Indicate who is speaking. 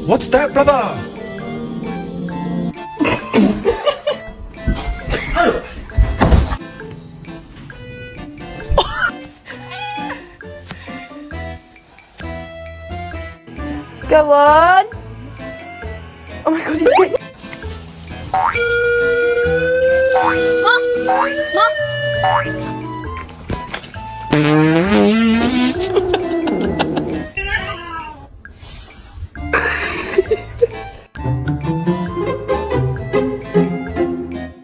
Speaker 1: What's that, brother?
Speaker 2: Come on. Oh my god, he's getting...
Speaker 3: 뭐?